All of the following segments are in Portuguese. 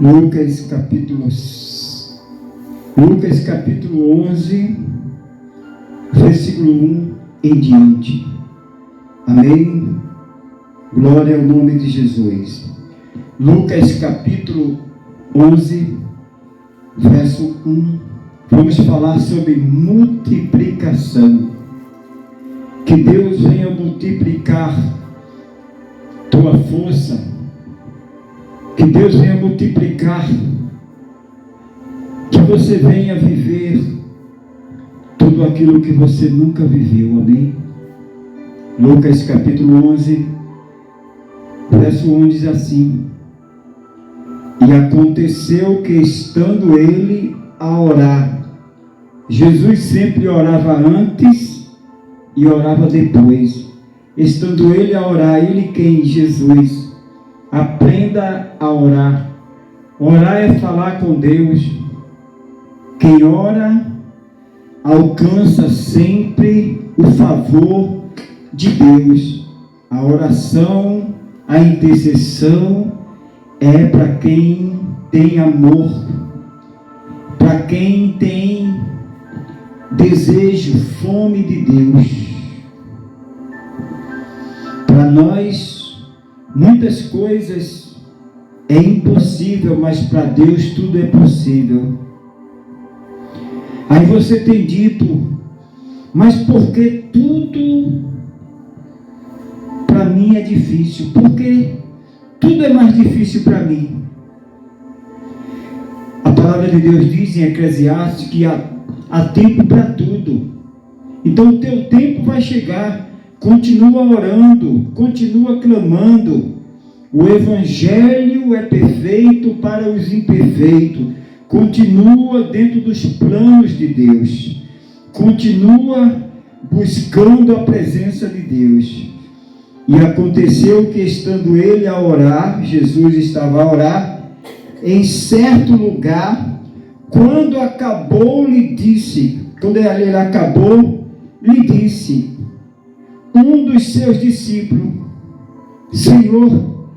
Lucas capítulo 11, versículo 1 em diante. Amém? Glória ao nome de Jesus. Lucas capítulo 11, verso 1. Vamos falar sobre multiplicação. Que Deus venha multiplicar tua força. Que Deus venha multiplicar. Que você venha viver tudo aquilo que você nunca viveu. Amém? Lucas capítulo 11, verso 1 diz assim: E aconteceu que, estando ele a orar, Jesus sempre orava antes e orava depois. Estando ele a orar, ele quem? Jesus. Aprenda a orar. Orar é falar com Deus. Quem ora alcança sempre o favor de Deus. A oração, a intercessão é para quem tem amor, para quem tem desejo, fome de Deus. Para nós, muitas coisas é impossível, mas para Deus tudo é possível. Aí você tem dito, mas por que tudo para mim é difícil? Porque tudo é mais difícil para mim. A palavra de Deus diz em Eclesiastes que há tempo para tudo. Então o teu tempo vai chegar. Continua orando, continua clamando. O Evangelho é perfeito para os imperfeitos. Continua dentro dos planos de Deus. Continua buscando a presença de Deus. E aconteceu que, estando ele a orar, Jesus estava a orar, em certo lugar, quando ele disse, um dos seus discípulos: Senhor,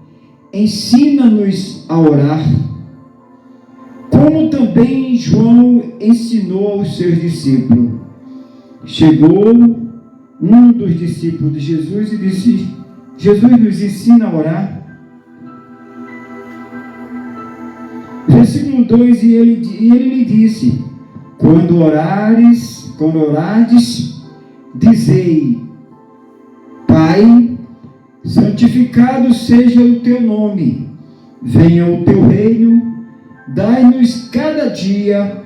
ensina-nos a orar, como também João ensinou aos seus discípulos. Chegou um dos discípulos de Jesus e disse: Jesus nos ensina a orar. Versículo 2, e ele lhe disse: quando orardes, dizei: Pai, santificado seja o teu nome, venha o teu reino, dai-nos cada dia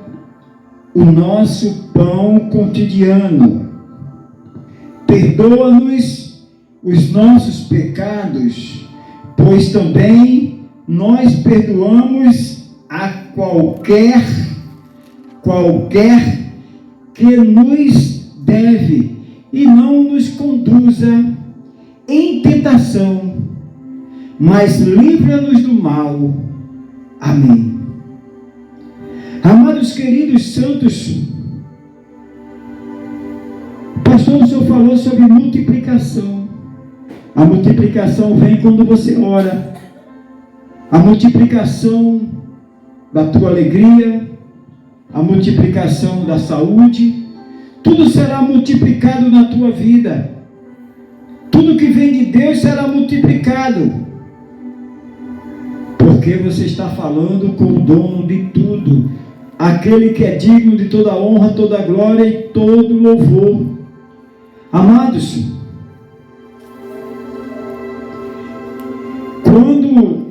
o nosso pão cotidiano, perdoa-nos os nossos pecados, pois também nós perdoamos a qualquer que nos deve, e não nos conduza em tentação, mas livra-nos do mal. Amém. Amados queridos santos, pastor, o senhor falou sobre multiplicação. A multiplicação vem quando você ora. A multiplicação da tua alegria, a multiplicação da saúde, tudo será multiplicado na tua vida. Tudo que vem de Deus será multiplicado. Porque você está falando com o dono de tudo, aquele que é digno de toda honra, toda glória e todo louvor. Amados, quando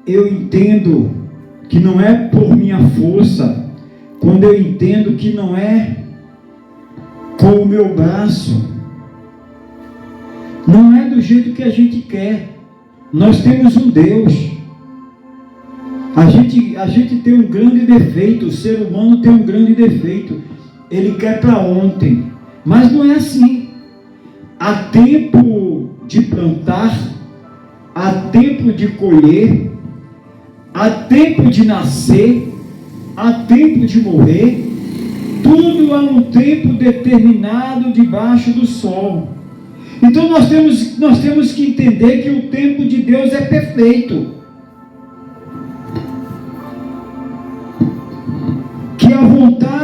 eu entendo que não é por minha força, quando eu entendo que não é com o meu braço, não é do jeito que a gente quer. Nós temos um Deus. A gente tem um grande defeito. O ser humano tem um grande defeito. Ele quer para ontem. Mas não é assim. Há tempo de plantar, há tempo de colher, há tempo de nascer, há tempo de morrer. Tudo há um tempo determinado debaixo do sol. Então nós temos que entender que o tempo de Deus é perfeito.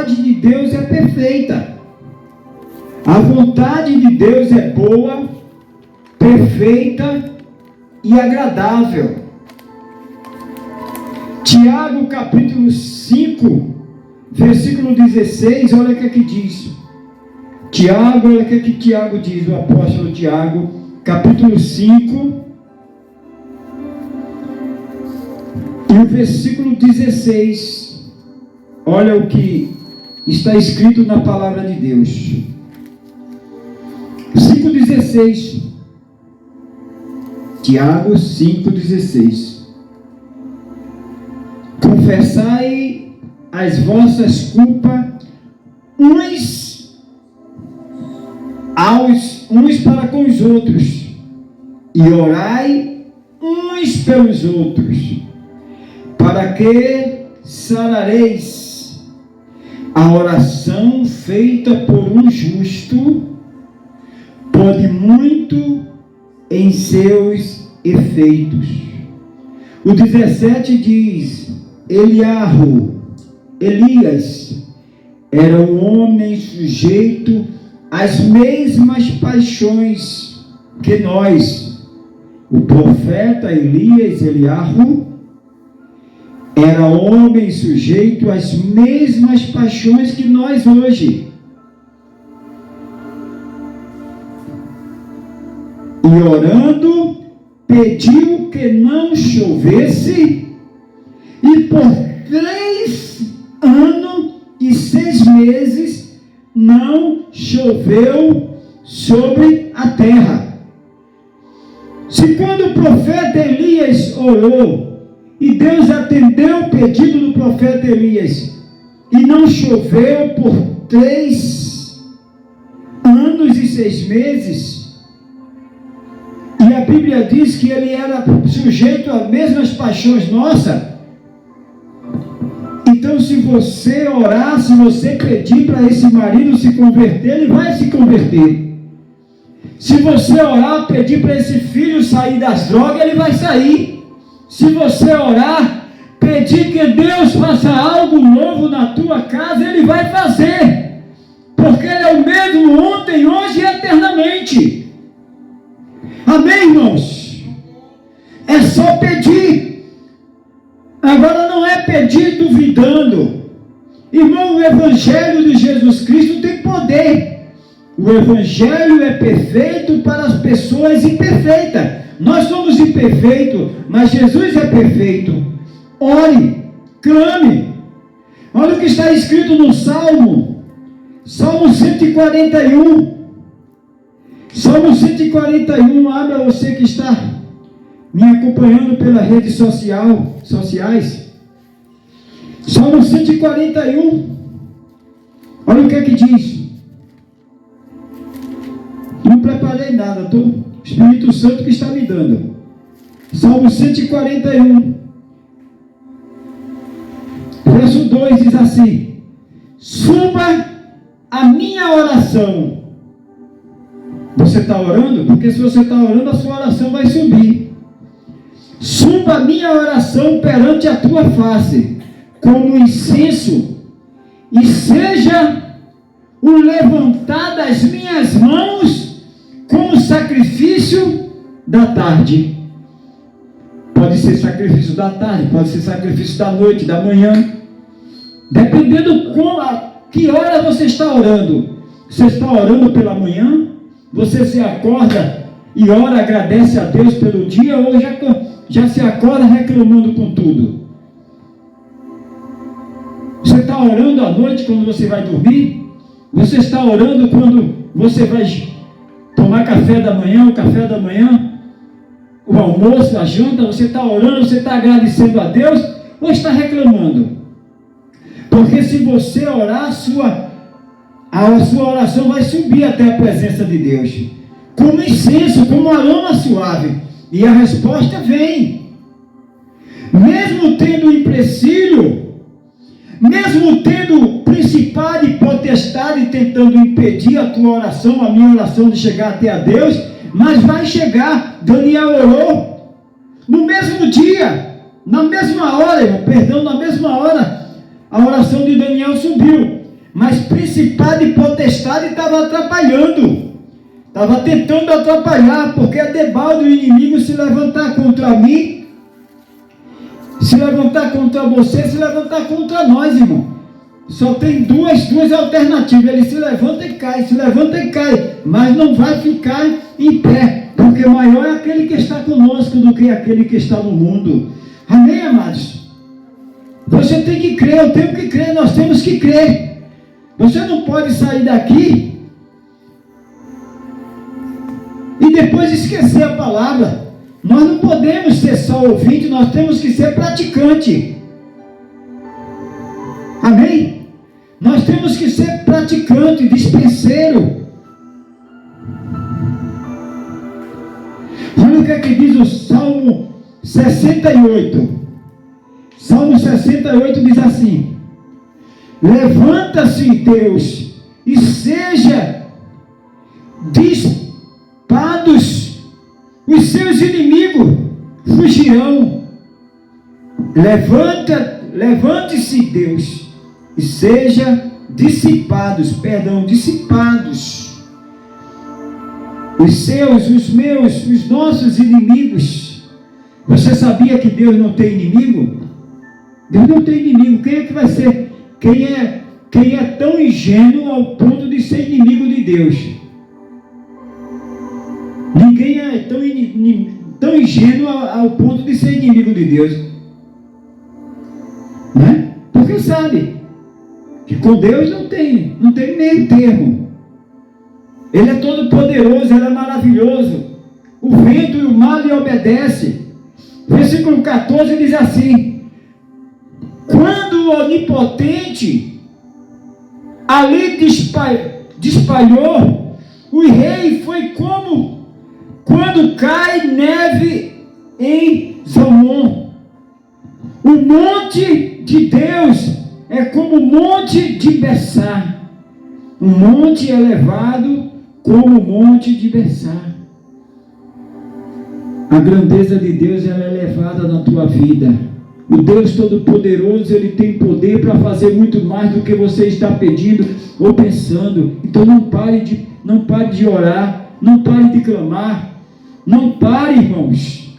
vontade de Deus é perfeita. A vontade de Deus é boa, perfeita e agradável. Tiago capítulo 5, versículo 16, olha o que é que diz. Tiago, olha o que é que Tiago diz, o apóstolo Tiago, capítulo 5, e o versículo 16, olha o que está escrito na palavra de Deus. 5,16. Tiago 5,16. Confessai as vossas culpas uns para com os outros, e orai uns pelos outros, para que sarareis. A oração feita por um justo pode muito em seus efeitos. O 17 diz: Elias era um homem sujeito às mesmas paixões que nós. O profeta Eliarro era homem sujeito às mesmas paixões que nós hoje. E orando, pediu que não chovesse, e por 3 anos e 6 meses não choveu sobre a terra. Se quando o profeta Elias orou, e Deus atendeu o pedido do profeta Elias, e não choveu por 3 anos e 6 meses, e a Bíblia diz que ele era sujeito às mesmas paixões nossas. Então, se você orar, se você pedir para esse marido se converter, ele vai se converter. Se você orar, pedir para esse filho sair das drogas, ele vai sair. Se você orar, pedir que Deus faça algo novo na tua casa, ele vai fazer. Porque ele é o mesmo ontem, hoje e eternamente. Amém, irmãos? É só pedir. Agora não é pedir duvidando. Irmão, o Evangelho de Jesus Cristo tem poder. O Evangelho é perfeito para as pessoas imperfeitas. Nós somos imperfeitos, mas Jesus é perfeito. Ore, clame. Olha o que está escrito no Salmo 141. Salmo 141, abra você que está me acompanhando pelas redes sociais. Salmo 141, olha o que é que diz. Não preparei nada, o Espírito Santo que está me dando. Salmo 141, verso 2 diz assim: suba a minha oração. Você está orando? Porque se você está orando, a sua oração vai subir. Suba a minha oração perante a tua face, como incenso, e seja o levantar das minhas mãos como sacrifício da tarde. Pode ser sacrifício da tarde, pode ser sacrifício da noite, da manhã, dependendo que hora você está orando. Você está orando pela manhã? Você se acorda e ora, agradece a Deus pelo dia, ou já se acorda reclamando com tudo? Você está orando à noite quando você vai dormir? Você está orando quando você vai tomar café da manhã, o café da manhã, o almoço, a janta? Você está orando, você está agradecendo a Deus, ou está reclamando? Porque se você orar, a sua oração vai subir até a presença de Deus, como incenso, como aroma suave, e a resposta vem. Mesmo tendo empecilho, mesmo tendo principado e potestade tentando impedir a tua oração, a minha oração de chegar até a Deus, mas vai chegar. Daniel orou no mesmo dia, na mesma hora, na mesma hora, a oração de Daniel subiu. mas principado e potestade estava atrapalhando. Estava tentando atrapalhar, porque é debalde o inimigo se levantar contra mim, se levantar contra você, se levantar contra nós, irmão. Só tem duas alternativas. Ele se levanta e cai, mas não vai ficar em pé, porque maior é aquele que está conosco do que aquele que está no mundo. Amém, amados? Você tem que crer, eu tenho que crer, nós temos que crer. Você não pode sair daqui e depois esquecer a palavra. Nós não podemos ser só ouvinte, nós temos que ser praticante. Amém? Nós temos que ser praticante, dispenseiro. Olha o que é que diz o Salmo 68. Salmo 68 diz assim: levanta-se, Deus, e seja dissipados os seus inimigos, fugirão. Levante-se, Deus, e seja dissipados. Os meus, os nossos inimigos. Você sabia que Deus não tem inimigo? Deus não tem inimigo. Quem é que vai ser? Quem é tão ingênuo ao ponto de ser inimigo de Deus? Ninguém é tão ingênuo ao ponto de ser inimigo de Deus, né? Porque sabe que com Deus não tem meio termo. Ele é todo poderoso, ele é maravilhoso. O vento e o mar lhe obedecem. Versículo 14 diz assim: quando o onipotente ali despalhou, o rei foi como quando cai neve em Zomon. O monte de Deus é como o monte de Bessar, um monte elevado como o monte de Bessar. A grandeza de Deus, ela é elevada na tua vida. O Deus Todo-Poderoso, ele tem poder para fazer muito mais do que você está pedindo ou pensando. Então não pare de orar, não pare de clamar, não pare, irmãos.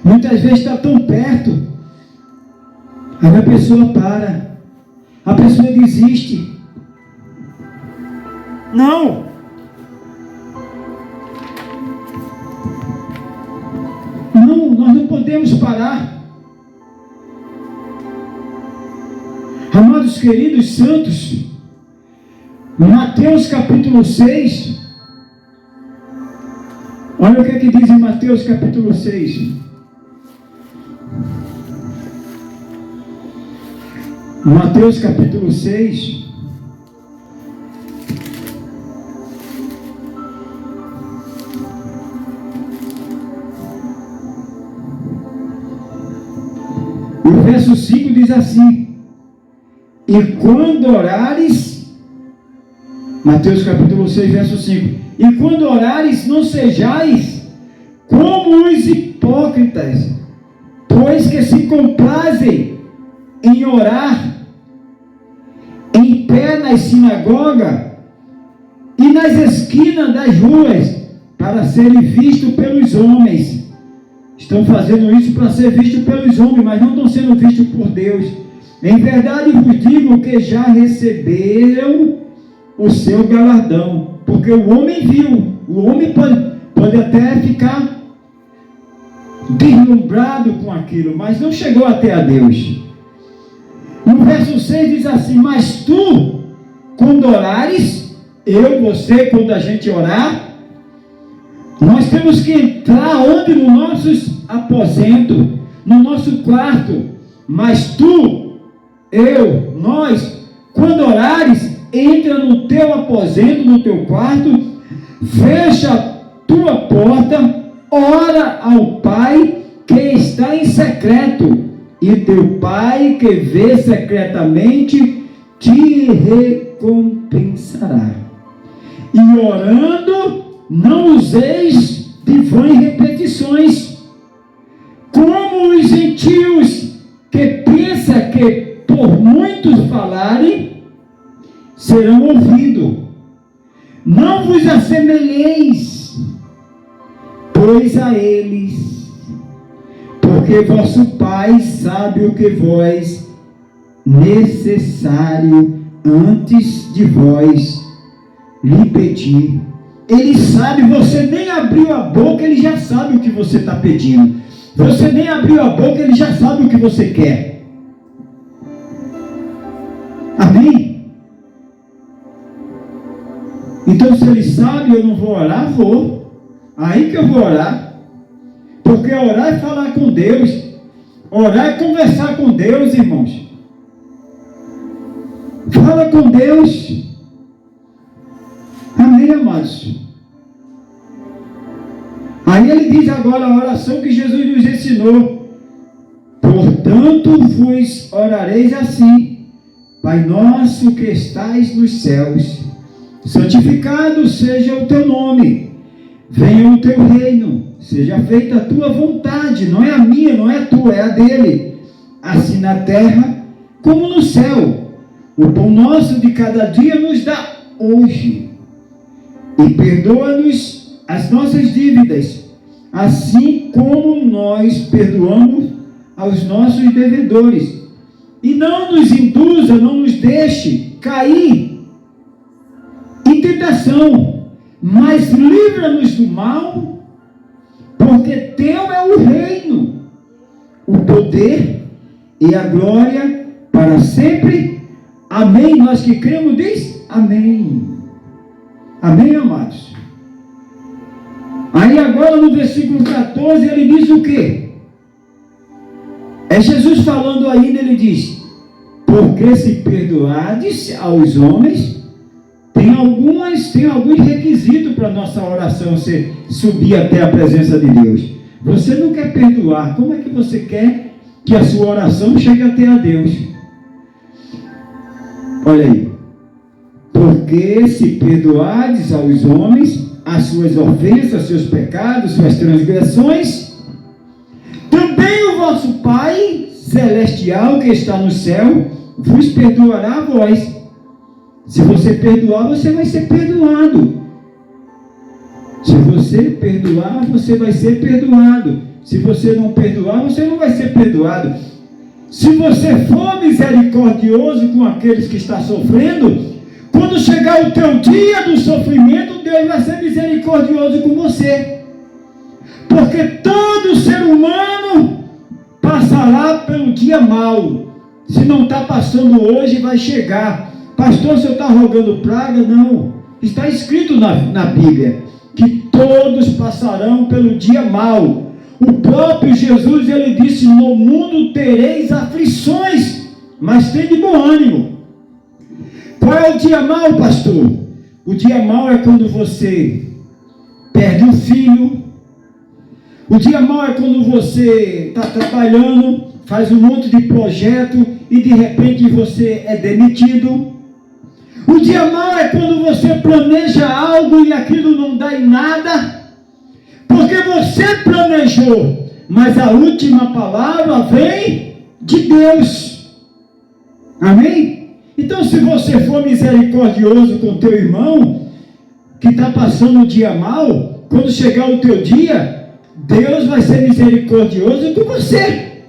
Muitas vezes está tão perto, aí a pessoa para, a pessoa desiste. Não! Não, nós não podemos parar. Amados queridos santos, Mateus capítulo 6, olha o que é que diz em Mateus capítulo 6. Mateus capítulo 6, o verso 5 diz assim: e quando orares, Mateus capítulo 6, verso 5, e quando orares, não sejais como os hipócritas, pois que se comprazem em orar em pé nas sinagogas e nas esquinas das ruas, para serem vistos pelos homens. Estão fazendo isso para ser visto pelos homens, mas não estão sendo vistos por Deus. Em verdade vos digo que já receberam o seu galardão, porque o homem viu, o homem pode até ficar deslumbrado com aquilo, mas não chegou até a Deus. No verso 6 diz assim: mas tu, quando orares, você, quando a gente orar, nós temos que entrar onde? No nossos aposentos, no nosso quarto. Mas tu, nós, quando orares, entra no teu aposento, no teu quarto, fecha a tua porta, ora ao Pai que está em secreto, e teu Pai que vê secretamente te recompensará. E orando, não useis de vãs repetições, como os gentios que pensam que por muitos falarem, serão ouvidos. Não vos assemelheis, pois a eles, porque vosso Pai sabe o que vós necessário antes de vós lhe pedir. Ele sabe, você nem abriu a boca, ele já sabe o que você está pedindo. Você nem abriu a boca, ele já sabe o que você quer. Amém? Então, se ele sabe, eu não vou orar, vou. Aí que eu vou orar. Porque orar é falar com Deus. Orar é conversar com Deus, irmãos. Fala com Deus. Amém, amados? Aí ele diz agora a oração que Jesus nos ensinou. Portanto, vos orareis assim: Pai nosso que estais nos céus, santificado seja o teu nome. Venha o teu reino. Seja feita a tua vontade. Não é a minha, não é a tua, é a dele. Assim na terra como no céu. O pão nosso de cada dia nos dá hoje. E perdoa-nos as nossas dívidas, assim como nós perdoamos aos nossos devedores. E não nos induza, não nos deixe cair em tentação, mas livra-nos do mal, porque teu é o reino, o poder e a glória para sempre. Amém. Nós que cremos, diz amém. Amém, amados? Aí agora no versículo 14 ele diz o quê? É Jesus falando ainda, ele diz: porque se perdoardes aos homens, tem alguns requisitos para a nossa oração subir até a presença de Deus. Você não quer perdoar, como é que você quer que a sua oração chegue até a Deus? Olha aí. Porque se perdoardes aos homens as suas ofensas, seus pecados, suas transgressões, também o vosso Pai celestial que está no céu vos perdoará a vós. Se você perdoar, você vai ser perdoado. Se você perdoar, você vai ser perdoado. Se você não perdoar, você não vai ser perdoado. Se você for misericordioso com aqueles que estão sofrendo, quando chegar o teu dia do sofrimento, Deus vai ser misericordioso com você. Porque todo ser humano passará pelo dia mau. Se não está passando hoje, vai chegar. Pastor, você está rogando praga? Não. Está escrito na Bíblia que todos passarão pelo dia mau. O próprio Jesus, ele disse: no mundo tereis aflições, mas tem de bom ânimo. Qual é o dia mau, pastor? O dia mau é quando você perde um filho. O dia mau é quando você está trabalhando, faz um monte de projeto e de repente você é demitido. O dia mau é quando você planeja algo e aquilo não dá em nada, porque você planejou, mas a última palavra vem de Deus. Amém? Então, se você for misericordioso com teu irmão que está passando um dia mal, quando chegar o teu dia, Deus vai ser misericordioso com você.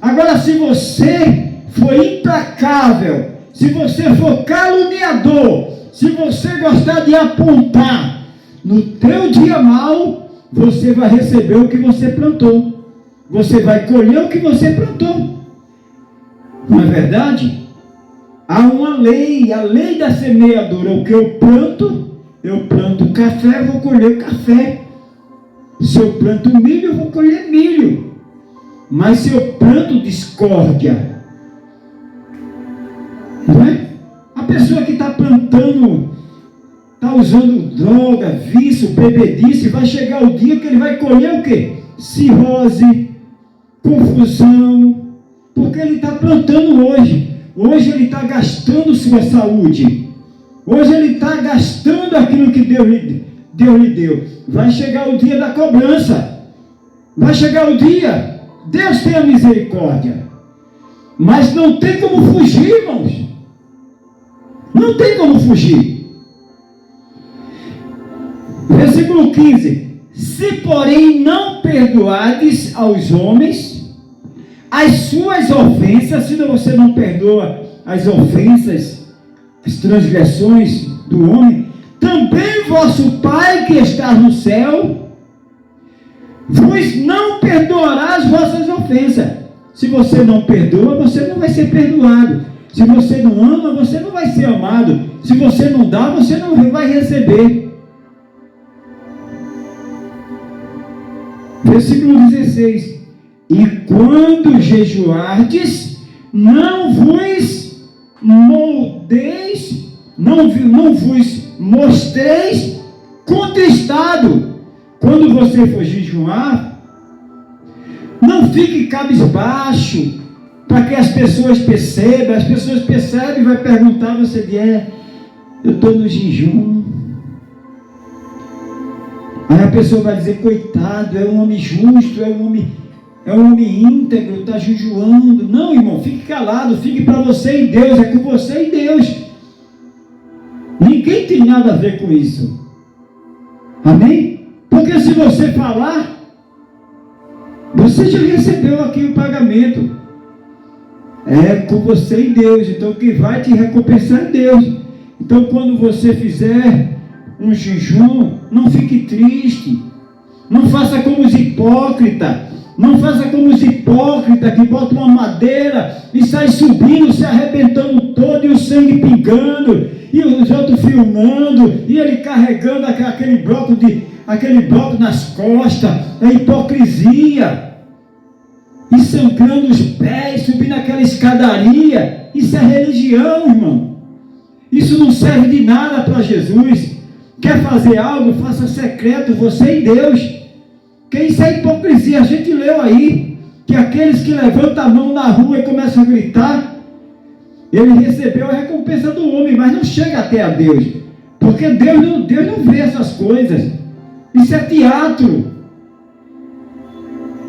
Agora, se você for implacável, se você for caluniador, se você gostar de apontar, no teu dia mal, você vai receber o que você plantou. Você vai colher o que você plantou. Não é verdade? Há uma lei, a lei da semeadura. O que eu planto café, vou colher café. Se eu planto milho, eu vou colher milho. Mas se eu planto discórdia, não é? A pessoa que está plantando, está usando droga, vício, bebedice, vai chegar o dia que ele vai colher o quê? Cirrose, confusão, porque ele está plantando hoje. Hoje ele está gastando sua saúde. Hoje ele está gastando aquilo que Deus lhe deu. Vai chegar o dia da cobrança. Vai chegar o dia. Deus tem a misericórdia. Mas não tem como fugir, irmãos. Não Não tem como fugir. Versículo 15: se porém não perdoardes aos homens as suas ofensas, se você não perdoa as ofensas, as transgressões do homem, também vosso Pai que está no céu vos não perdoará as vossas ofensas. Se você não perdoa, você não vai ser perdoado. Se você não ama, você não vai ser amado. Se você não dá, você não vai receber. Versículo 16: e quando jejuardes, não vos moldeis, não vos mostreis contristado. Quando você for jejuar, não fique cabisbaixo, para que as pessoas percebam. As pessoas percebem e vai perguntar, você diz, eu estou no jejum. Aí a pessoa vai dizer, coitado, é um homem justo, é um homem íntegro, está jejuando. Não, irmão, fique calado, fique para você e Deus, é com você e Deus. Ninguém tem nada a ver com isso. Amém? Porque se você falar, você já recebeu aqui o pagamento. É com você e Deus. Então quem vai te recompensar é Deus. Então quando você fizer um jejum, não fique triste. Não faça como os hipócritas. Não faça como os hipócritas que botam uma madeira e sai subindo, se arrebentando todo, e o sangue pingando, e os outros filmando, e ele carregando aquele bloco nas costas. É hipocrisia. E sangrando os pés, subindo aquela escadaria. Isso é religião, irmão. Isso não serve de nada para Jesus. Quer fazer algo, faça secreto, você e Deus. Porque isso é hipocrisia. A gente leu aí que aqueles que levantam a mão na rua e começam a gritar, ele recebeu a recompensa do homem, mas não chega até a Deus. Porque Deus não vê essas coisas. Isso é teatro.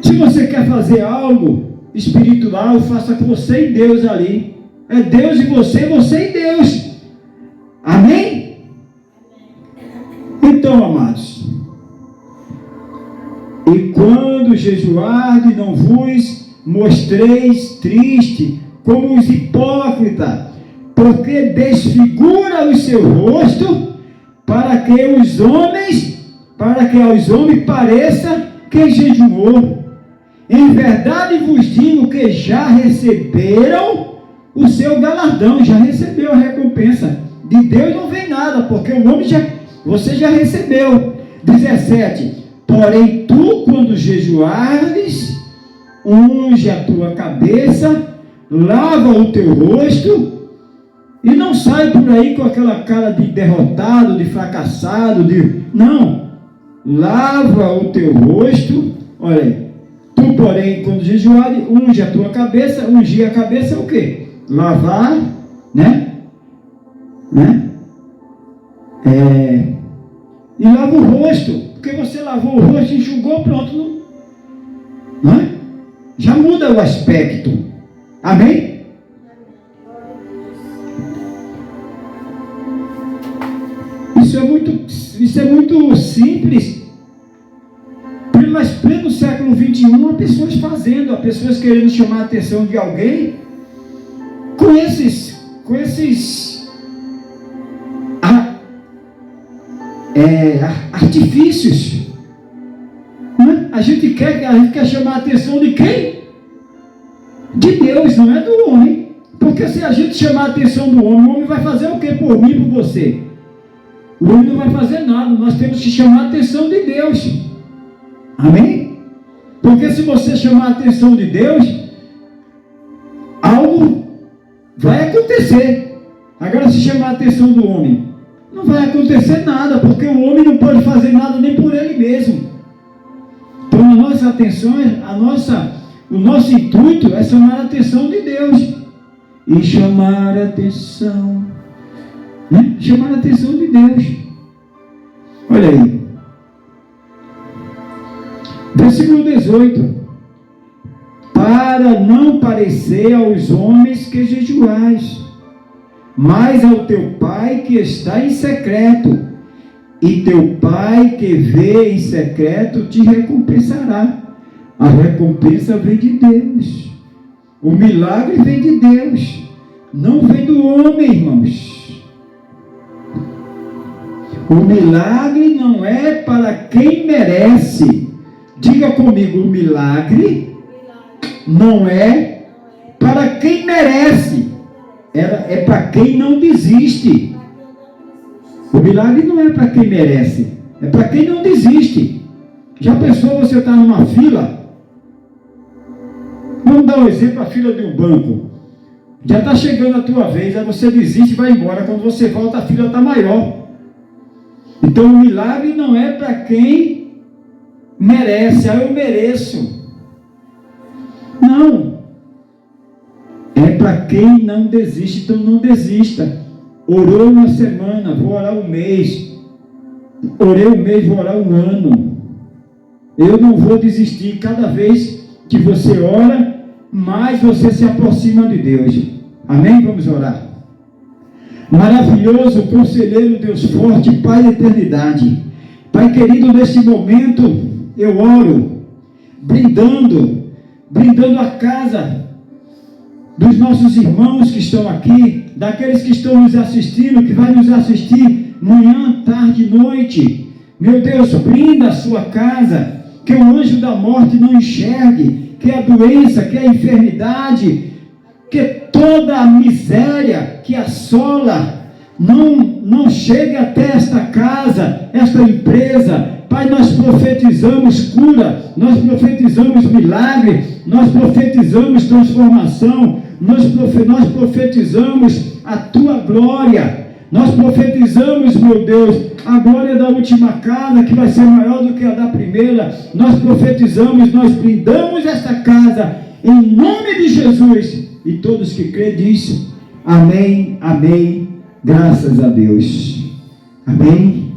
Se você quer fazer algo espiritual, faça com você e Deus ali. É Deus e você e Deus. Amém? Então, amados, e quando jejuardes, não vos mostreis triste, como os hipócritas, porque desfigura o seu rosto, para que aos homens pareça que jejuou. Em verdade vos digo que já receberam o seu galardão, já recebeu a recompensa. De Deus não vem nada, porque o homem você já recebeu. 17: porém tu, quando jejuares, unge a tua cabeça, lava o teu rosto, e não sai por aí com aquela cara de derrotado, de fracassado, não, lava o teu rosto. Olha aí, tu, porém, quando jejuares, unge a tua cabeça. Ungir a cabeça é o quê? Lavar, e lava o rosto, porque você lavou o rosto, enxugou, pronto, não é? Já muda o aspecto. Amém? Isso é muito simples. Mas pleno século 21, há pessoas fazendo, há pessoas querendo chamar a atenção de alguém com esses artifícios. Né? A gente quer chamar a atenção de quem? De Deus, não é do homem. Porque se a gente chamar a atenção do homem, o homem vai fazer o que por mim e por você? O homem não vai fazer nada. Nós temos que chamar a atenção de Deus. Amém? Porque se você chamar a atenção de Deus, algo vai acontecer. Agora, se chamar a atenção do homem, não vai acontecer nada, porque o homem não pode fazer nada nem por ele mesmo. Então, a nossa atenção, o nosso intuito é chamar a atenção de Deus. E chamar a atenção, chamar a atenção de Deus. Olha aí. Versículo 18: para não parecer aos homens que jejuais, mas ao teu Pai que está em secreto, e teu Pai que vê em secreto te recompensará. A recompensa vem de Deus. O milagre vem de Deus, não vem do homem, irmãos. O milagre não é para quem merece. Diga comigo, o milagre não é para quem merece. É para quem não desiste. O milagre não é para quem merece, é para quem não desiste. Já pensou você estar numa fila? Vamos dar um exemplo, a fila de um banco. Já está chegando a tua vez, aí você desiste e vai embora. Quando você volta, a fila está maior. Então o milagre não é para quem merece, eu mereço. Não. É para quem não desiste, então não desista. Orou uma semana, vou orar um mês. Orei um mês, vou orar um ano. Eu não vou desistir. Cada vez que você ora, mais você se aproxima de Deus. Amém? Vamos orar. Maravilhoso, conselheiro, Deus forte, Pai da eternidade. Pai querido, neste momento eu oro, brindando a casa dos nossos irmãos que estão aqui, daqueles que estão nos assistindo, que vai nos assistir manhã, tarde, noite. Meu Deus, brinda a sua casa, que o anjo da morte não enxergue, que a doença, que a enfermidade, que toda a miséria que assola não chegue até esta casa, esta empresa. Pai, nós profetizamos cura, nós profetizamos milagre, nós profetizamos transformação, nós profetizamos a tua glória, nós profetizamos, meu Deus, a glória da última casa, que vai ser maior do que a da primeira. Nós profetizamos, nós brindamos esta casa, em nome de Jesus, e todos que crêem diz, amém, amém, graças a Deus, amém,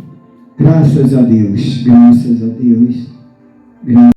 graças a Deus, graças a Deus, graças